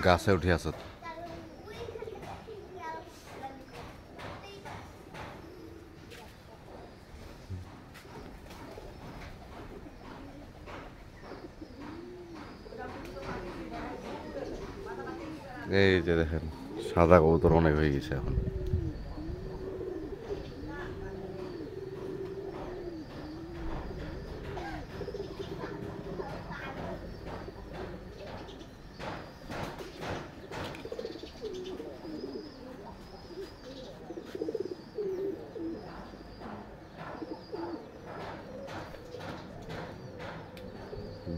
গাছে উঠে আছে। এই যে দেখেন সাদা কবুতর অনেক হয়ে গেছে এখন।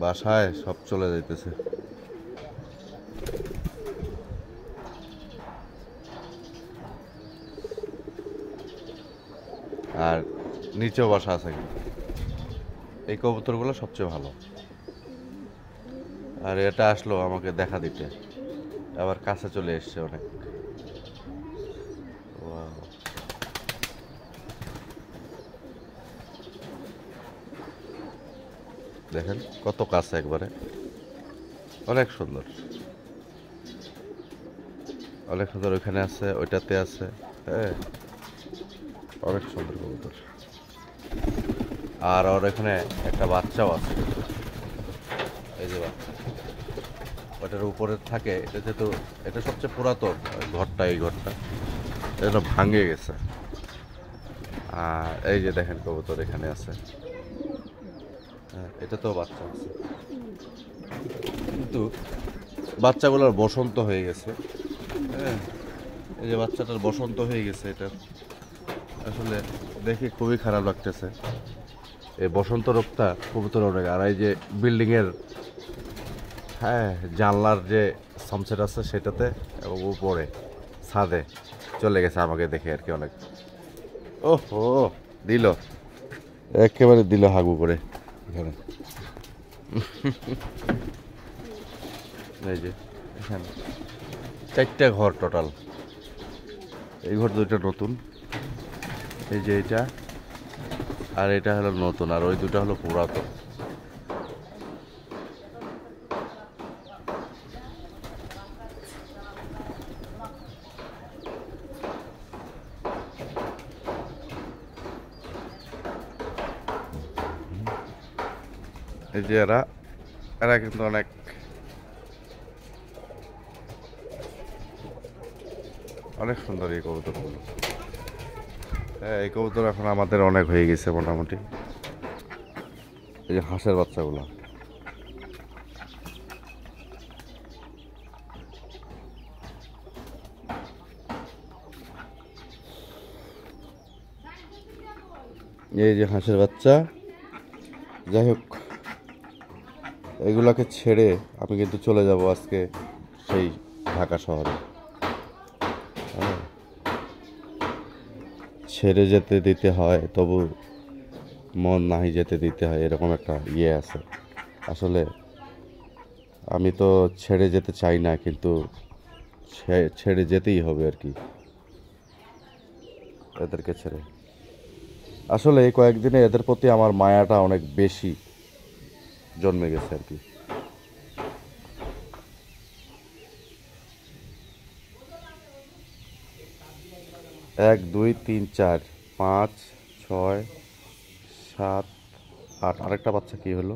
বাসায় সব চলে যাইতেছে। আর নিচেও বাসা আছে কিন্তু এই কবুতরগুলো সবচেয়ে ভালো। আর এটা আসলো আমাকে দেখা দিতে, আবার কাছে চলে এসছে অনেক। Wow! দেখেন কত কাছে একবারে, অনেক সুন্দর, অনেক সুন্দর। ওইখানে আছে, ওইটাতে আছে, হ্যাঁ অনেক সুন্দর কবুতর। আর ওর এখানে একটা বাচ্চাও আছে, এই যে বাচ্চা ওটার উপরে থাকে। এটা যেহেতু এটা সবচেয়ে পুরাতন ঘরটা, এই ঘরটা এটা ভাঙে গেছে। আর এই যে দেখেন কবুতর এখানে আছে, হ্যাঁ এটা তো বাচ্চা আছে, কিন্তু বাচ্চাগুলোর বসন্ত হয়ে গেছে। হ্যাঁ এই যে বাচ্চাটার বসন্ত হয়ে গেছে, এটা আসলে দেখে খুবই খারাপ লাগতেছে। এই বসন্ত রোগটা কবুতর অনেক। আর এই যে বিল্ডিংয়ের, হ্যাঁ জানলার যে সামসেট আছে সেটাতে এবং উপরে ছাদে চলে গেছে আমাকে দেখে আর কি অনেক। ওহো দিল, একেবারে দিল হাগু করে এখানে। এই যে এখানে 4টা ঘর টোটাল, এই ঘর 2টা নতুন, এই যে এটা আর এটা হলো নতুন, আর ওই 2টা হলো পুরাতন। এই যে এরা এরা কিন্তু অনেক অনেক সুন্দর এই কবুতরগুলো। হ্যাঁ এই কবুতর এখন আমাদের অনেক হয়ে গেছে মোটামুটি। এই যে হাঁসের বাচ্চাগুলো, এই যে হাঁসের বাচ্চা। যাই হোক এগুলাকে ছেড়ে আমি কিন্তু চলে যাব আজকে সেই ঢাকা শহরে। হ্যাঁ ছেড়ে যেতে দিতে হয়, তবু মন নাহি যেতে দিতে হয়, এরকম একটা ইয়ে আছে আসলে। আমি তো ছেড়ে যেতে চাই না, কিন্তু ছেড়ে যেতেই হবে আর কি এদেরকে ছেড়ে। আসলে এই কয়েকদিনে এদের প্রতি আমার মায়াটা অনেক বেশি জন্মে গেছে আর কি। 1 2 3 4 5 6 7 8, আরেকটা বাচ্চা কি হলো?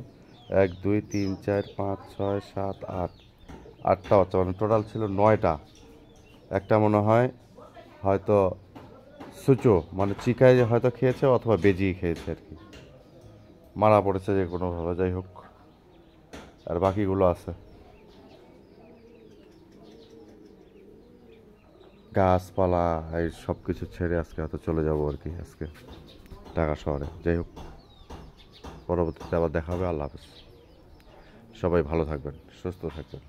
1 2 3 4 5 6 7 8, 8টা বাচ্চা, মানে টোটাল ছিল 9টা। একটা মনে হয় হয়তো সুচো মানে চিকায় হয়তো খেয়েছে, অথবা বেজিয়ে খেয়েছে আর কি, মারা পড়েছে যে কোনোভাবে। যাই হোক আর বাকিগুলো আছে। গাছপালা এই সব কিছু ছেড়ে আজকে হয়তো চলে যাবো আর কি আজকে ঢাকা শহরে। যাই হোক পরবর্তীতে আবার দেখা হবে। আল্লাহ হাফেজ। সবাই ভালো থাকবেন, সুস্থ থাকবেন।